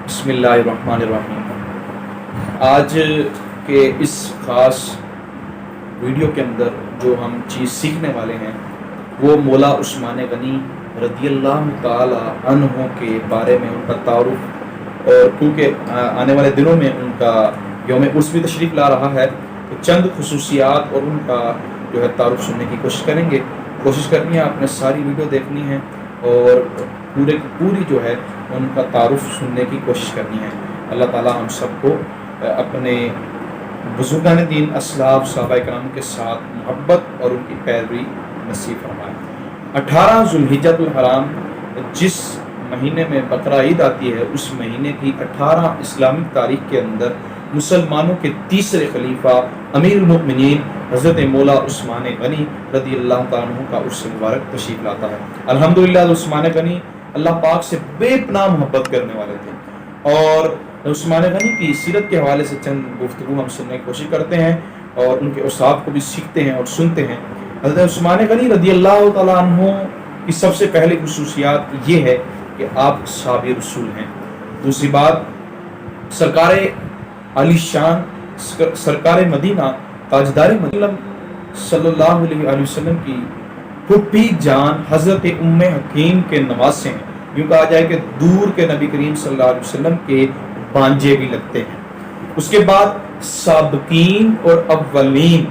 بسم اللہ الرحمن الرحیم۔ آج کے اس خاص ویڈیو کے اندر جو ہم چیز سیکھنے والے ہیں وہ مولا عثمان غنی رضی اللہ تعالی عنہ کے بارے میں، ان کا تعارف، اور کیونکہ آنے والے دنوں میں ان کا یوم عرس بھی تشریف لا رہا ہے تو چند خصوصیات اور ان کا جو ہے تعارف سننے کی کوشش کریں گے۔ کوشش کرنی ہے آپ نے ساری ویڈیو دیکھنی ہے اور پوری جو ہے ان کا تعارف سننے کی کوشش کرنی ہے۔ اللہ تعالی ہم سب کو اپنے بزرگان دین اسلاف صحابہ کرام کے ساتھ محبت اور ان کی پیروی نصیب فرمائے۔ 18 ذوالحجۃ الحرام جس مہینے میں بقرہ عید آتی ہے، اس مہینے کی 18 اسلامک تاریخ کے اندر مسلمانوں کے تیسرے خلیفہ امیر المؤمنین حضرت مولا عثمان غنی رضی اللہ تعالیٰ عنہ کا عرس مبارک تشریف لاتا ہے۔ الحمدللہ عثمان غنی اللہ پاک سے بے پناہ محبت کرنے والے تھے، اور عثمان غنی کی سیرت کے حوالے سے چند گفتگو ہم سننے کی کوشش کرتے ہیں اور ان کے اوصاف کو بھی سیکھتے ہیں اور سنتے ہیں۔ حضرت عثمان غنی رضی اللہ تعالیٰ عنہ کی سب سے پہلی خصوصیات یہ ہے کہ آپ صحابی رسول ہیں۔ دوسری بات، سرکار علی شان، سرکار مدینہ، تاجدار مدینہ صلی اللہ علیہ وسلم کی پھوپھی جان حضرت ام حکیم کے نواسے ہیں۔ یوں کہا جائے کہ دور کے نبی کریم صلی اللہ علیہ وسلم کے بانجے بھی لگتے ہیں۔ اس کے بعد سابقین اور اولین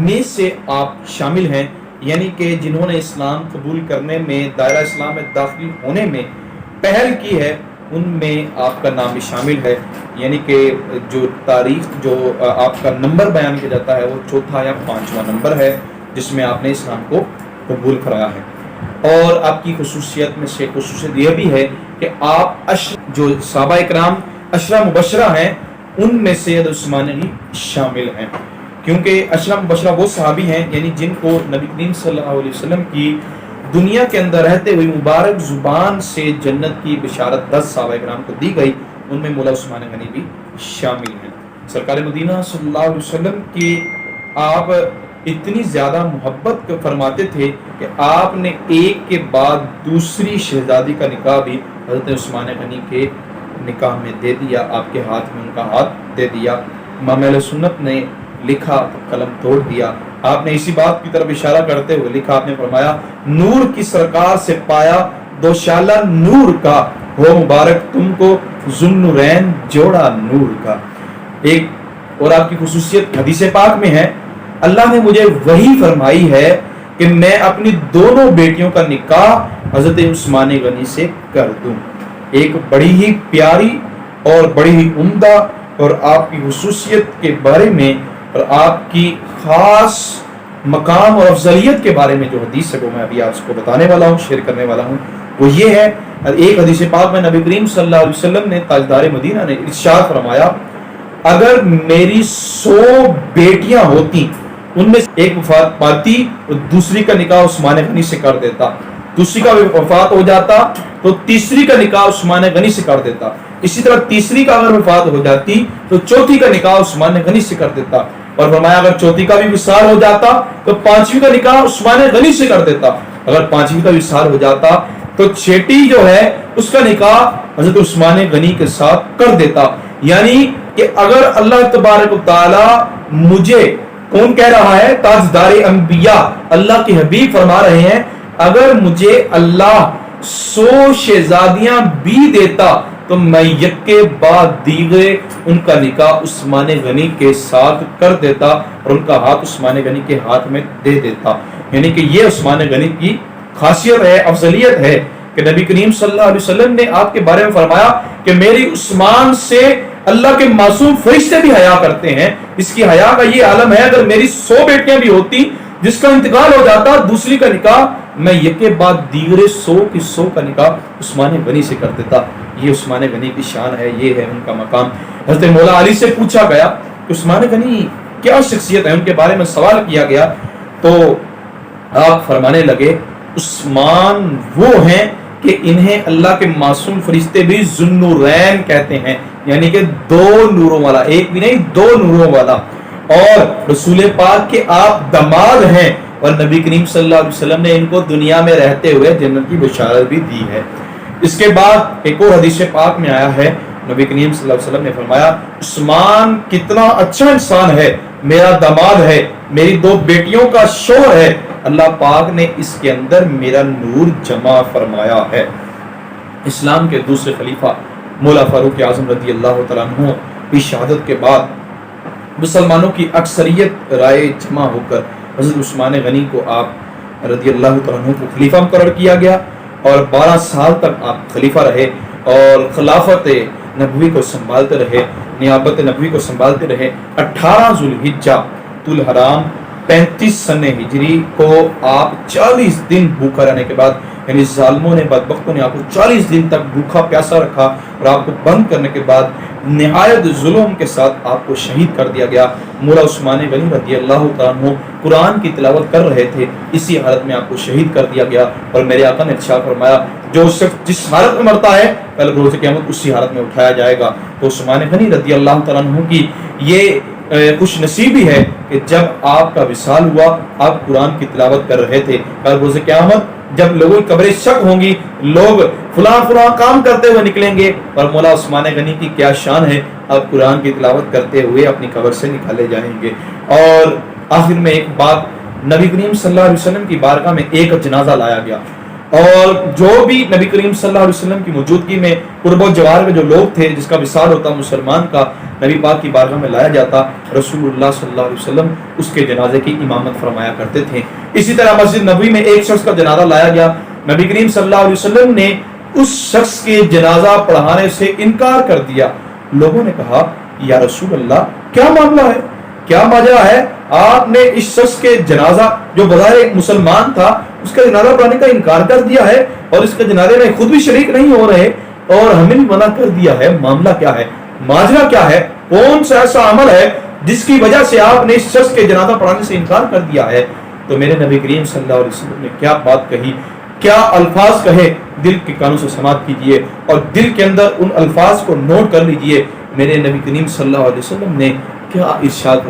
میں سے آپ شامل ہیں، یعنی کہ جنہوں نے اسلام قبول کرنے میں، دائرہ اسلام میں داخل ہونے میں پہل کی ہے، ان میں آپ کا نام بھی شامل ہے۔ یعنی کہ جو تاریخ، جو آپ کا نمبر بیان کیا جاتا ہے وہ چوتھا یا پانچواں نمبر ہے جس میں آپ نے اسلام کو قبول کرایا ہے۔ اور آپ کی خصوصیت میں سے خصوصیت یہ بھی ہے کہ آپ جو صحابہ اکرام عشرہ مبشرہ ہیں ان میں سے عثمان غنی شامل ہیں، کیونکہ عشرہ مبشرہ وہ صحابی ہیں یعنی جن کو نبی کریم صلی اللہ علیہ وسلم کی دنیا کے اندر رہتے ہوئے مبارک زبان سے جنت کی بشارت 10 صحابہ اکرام کو دی گئی، ان میں مولا عثمان غنی بھی شامل ہیں۔ سرکار مدینہ صلی اللہ علیہ وسلم کی آپ اتنی زیادہ محبت فرماتے تھے کہ آپ نے ایک کے بعد دوسری شہزادی کا نکاح بھی حضرت عثمان غنی کے نکاح میں دے دیا، آپ کے ہاتھ میں ان کا ہاتھ دے دیا۔ امام اہل سنت نے لکھا، قلم توڑ دیا۔ آپ نے اسی بات کی طرف اشارہ کرتے ہوئے لکھا، آپ نے فرمایا، نور کی سرکار سے پایا دوشالہ نور کا، ہو مبارک تم کو ذوالنورین جوڑا نور کا۔ ایک اور آپ کی خصوصیت حدیث پاک میں ہے، اللہ نے مجھے وحی فرمائی ہے کہ میں اپنی دونوں بیٹیوں کا نکاح حضرت عثمان غنی سے کر دوں۔ ایک بڑی ہی پیاری اور بڑی ہی عمدہ اور آپ کی خصوصیت کے بارے میں اور آپ کی خاص مقام اور افضلیت کے بارے میں جو حدیث ہے وہ میں ابھی آپ کو بتانے والا ہوں، شیئر کرنے والا ہوں۔ وہ یہ ہے، ایک حدیث پاک میں نبی کریم صلی اللہ علیہ وسلم نے، تاجدار مدینہ نے ارشاد فرمایا، اگر میری 100 بیٹیاں ہوتی، ان میں ایک وفات پاتی تو دوسری کا نکاح عثمان غنی سے کر دیتا، دوسری کا وفات ہو جاتا تو تیسری کا نکاح عثمان غنی سے کر دیتا، اسی طرح تیسری کا اگر وفات ہو جاتی تو چوتھی کا نکاح عثمان غنی سے کر دیتا، اور فرمایا اگر چوتھی کا بھی وصال ہو جاتا تو پانچویں کا نکاح عثمان غنی سے کر دیتا، اگر پانچویں کا وصال ہو جاتا تو چھٹی جو ہے اس کا نکاح حضرت عثمان غنی کے ساتھ کر دیتا۔ یعنی کہ اگر اللہ تبارک و تعالی مجھے، کون کہہ رہا ہے؟ تاجدار انبیاء، اللہ کے حبیب فرما رہے ہیں، اگر مجھے اللہ 100 شہزادیاں بھی دیتا تو میں یک کے بعد دیگرے ان کا نکاح عثمان غنی کے ساتھ کر دیتا اور ان کا ہاتھ عثمان غنی کے ہاتھ میں دے دیتا۔ یعنی کہ یہ عثمان غنی کی خاصیت ہے، افضلیت ہے کہ نبی کریم صلی اللہ علیہ وسلم نے آپ کے بارے میں فرمایا کہ میری عثمان سے اللہ کے معصوم فرشتے بھی حیا کرتے ہیں۔ اس کی حیا کا یہ عالم ہے، اگر میری 100 بیٹیاں بھی ہوتی جس کا انتقال ہو جاتا، دوسری کا نکاح میں یک کے بعد دیگرے 100 کی 100 کا نکاح عثمان غنی سے کر دیتا۔ یہ عثمان غنی کی شان ہے، یہ ہے ان کا مقام۔ حضرت مولا علی سے پوچھا گیا کہ عثمان غنی کیا شخصیت ہے، ان کے بارے میں سوال کیا گیا تو آپ فرمانے لگے، عثمان وہ ہیں کہ انہیں اللہ کے معصوم فرشتے بھی ذوالنورین کہتے ہیں، یعنی کہ 2 نوروں والا، ایک بھی نہیں 2 نوروں والا، اور رسول پاک کے آپ دماد ہیں، اور نبی کریم صلی اللہ علیہ وسلم نے ان کو دنیا میں رہتے ہوئے جنت کی بشارت بھی دی ہے۔ اس کے بعد ایک اور حدیث پاک میں آیا ہے، نبی کریم صلی اللہ علیہ وسلم نے فرمایا عثمان کتنا اچھا انسان ہے، میرا داماد ہے، میری 2 بیٹیوں کا شوہر ہے، اللہ پاک نے اس کے اندر میرا نور جمع فرمایا ہے۔ اسلام کے دوسرے خلیفہ مولا فاروق اعظم رضی اللہ تعالیٰ عنہ کی شہادت کے بعد مسلمانوں کی اکثریت رائے جمع ہو کر حضرت عثمان غنی کو آپ رضی اللہ تعالیٰ عنہ کو خلیفہ مقرر کیا گیا، اور 12 سال تک آپ خلیفہ رہے اور خلافت نبوی کو سنبھالتے رہے، نیابت نبوی کو سنبھالتے رہے۔ 18 ذوالحجہ الحرام 35 سن ہجری کو آپ 40 دن بھوکا رہنے کے بعد، یعنی ظالموں نے بدبختوں نے آپ کو 40 دن تک بھوکا پیاسا رکھا اور آپ کو بند کرنے کے بعد نہایت ظلم کے ساتھ آپ کو شہید کر دیا گیا۔ مولا عثمان غنی رضی اللہ تعالیٰ عنہ قرآن کی تلاوت کر رہے تھے، اسی حالت میں آپ کو شہید کر دیا گیا، اور میرے آقا نے ارشاد فرمایا جو شخص جس حالت میں مرتا ہے کل روز قیامت اسی حالت میں اٹھایا جائے گا۔ تو عثمان غنی رضی اللہ تعالیٰ عنہ کی یہ خوش نصیبی ہے کہ جب آپ کا وصال ہوا آپ قرآن کی تلاوت کر رہے تھے، کل روز قیامت جب لوگوں کی قبریں شک ہوں گی، لوگ فلاں کام کرتے ہوئے نکلیں گے، اور مولا عثمان غنی کی کیا شان ہے، آپ قرآن کی تلاوت کرتے ہوئے اپنی قبر سے نکالے جائیں گے۔ اور آخر میں ایک بات، نبی کریم صلی اللہ علیہ وسلم کی بارگاہ میں ایک جنازہ لایا گیا، اور جو بھی نبی کریم صلی اللہ علیہ وسلم کی موجودگی میں قرب و جوار میں جو لوگ تھے جس کا وصال ہوتا مسلمان کا، نبی پاک کی بارگاہ میں لایا جاتا، رسول اللہ صلی اللہ علیہ وسلم اس کے جنازے کی امامت فرمایا کرتے تھے۔ اسی طرح مسجد نبوی میں ایک شخص کا جنازہ لایا گیا، نبی کریم صلی اللہ علیہ وسلم نے اس شخص کے جنازہ پڑھانے سے انکار کر دیا۔ لوگوں نے کہا یا رسول اللہ کیا معاملہ ہے، کیا ماجرا ہے، آپ نے اس شخص کے جنازہ جو بظاہر ایک مسلمان تھا اس کا جنازہ پڑھانے کا انکار کر دیا ہے، اور اس کے جنازے میں خود بھی شریک نہیں ہو رہے اور ہمیں بھی منع کر دیا ہے، معاملہ کیا ہے، ماجرا کیا ہے، کون سا ایسا عمل ہے جس کی وجہ سے آپ نے اس شخص کے جنازہ پڑھانے سے انکار کر دیا ہے؟ تو میرے نبی کریم صلی اللہ علیہ وسلم نے کیا بات کہی، کیا الفاظ کہے، دل کے کانوں سے سماعت کیجئے اور دل کے اندر ان الفاظ کو نوٹ کر لیجئے۔ میرے نبی کریم صلی اللہ علیہ وسلم نے کیا ارشاد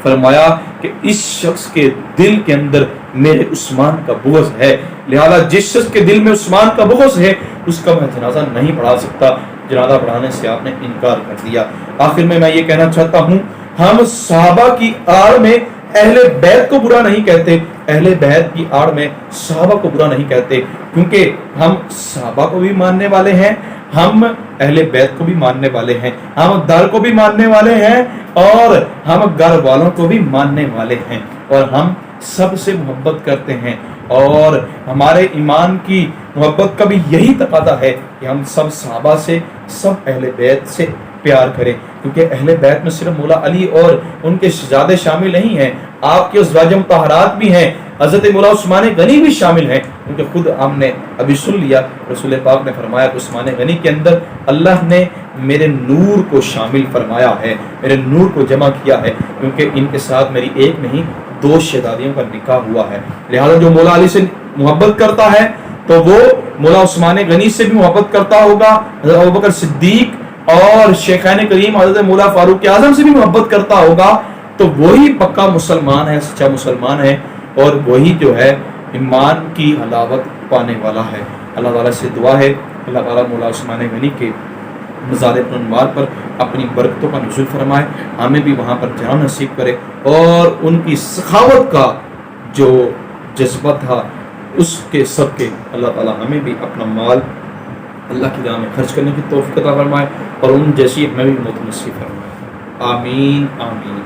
فرمایا کہ اس شخص کے دل کے اندر میرے عثمان کا بغض ہے، لہذا جس شخص کے دل میں عثمان کا بغض ہے اس کا میں جنازہ نہیں پڑھا سکتا۔ جنازہ پڑھانے سے آپ نے انکار کر دیا۔ آخر میں یہ کہنا چاہتا ہوں، ہم صحابہ کی آڑ میں اہل بیت کو برا نہیں کہتے، اہل بیت کی آڑ میں صحابہ کو برا نہیں کہتے، کیونکہ ہم صحابہ کو بھی ماننے والے ہیں، ہم اہل بیت کو بھی ماننے والے ہیں، ہم در کو بھی ماننے والے ہیں اور ہم گھر والوں کو بھی ماننے والے ہیں، اور ہم سب سے محبت کرتے ہیں، اور ہمارے ایمان کی محبت کا بھی یہی تقاضا ہے کہ ہم سب صحابہ سے، سب اہل بیت سے پیار کریں، کیونکہ اہل بیت میں صرف مولا علی اور ان کے شہزادے شامل نہیں ہیں، آپ کے ازواج مطہرات بھی ہیں، حضرت مولا عثمان غنی بھی شامل ہیں، کیونکہ خود ہم نے ابھی سن لیا رسول پاک نے فرمایا کہ عثمان غنی کے اندر اللہ نے میرے نور کو شامل فرمایا ہے، میرے نور کو جمع کیا ہے، کیونکہ ان کے ساتھ میری ایک نہیں 2 شہزادیوں کا نکاح ہوا ہے، لہذا جو مولا علی سے محبت کرتا ہے تو وہ مولا عثمان غنی سے بھی محبت کرتا ہوگا، حضرت ابوبکر صدیق اور شیخین کریم حضرت مولا فاروق اعظم سے بھی محبت کرتا ہوگا، تو وہی پکا مسلمان ہے، سچا مسلمان ہے، اور وہی جو ہے ایمان کی حلاوت پانے والا ہے۔ اللہ تعالیٰ سے دعا ہے اللہ تعالیٰ مولا عثمان غنی کے مزار انوار پر اپنی برکتوں کا نزول فرمائے، ہمیں بھی وہاں پر جانا نصیب کرے، اور ان کی سخاوت کا جو جذبہ تھا اس کے صدقے اللہ تعالیٰ ہمیں بھی اپنا مال اللہ کی راہ میں خرچ کرنے کی توفیق عطا فرمائے، اور ان جیسی ہمیں بھی موت نصیب فرمائے۔ آمین آمین۔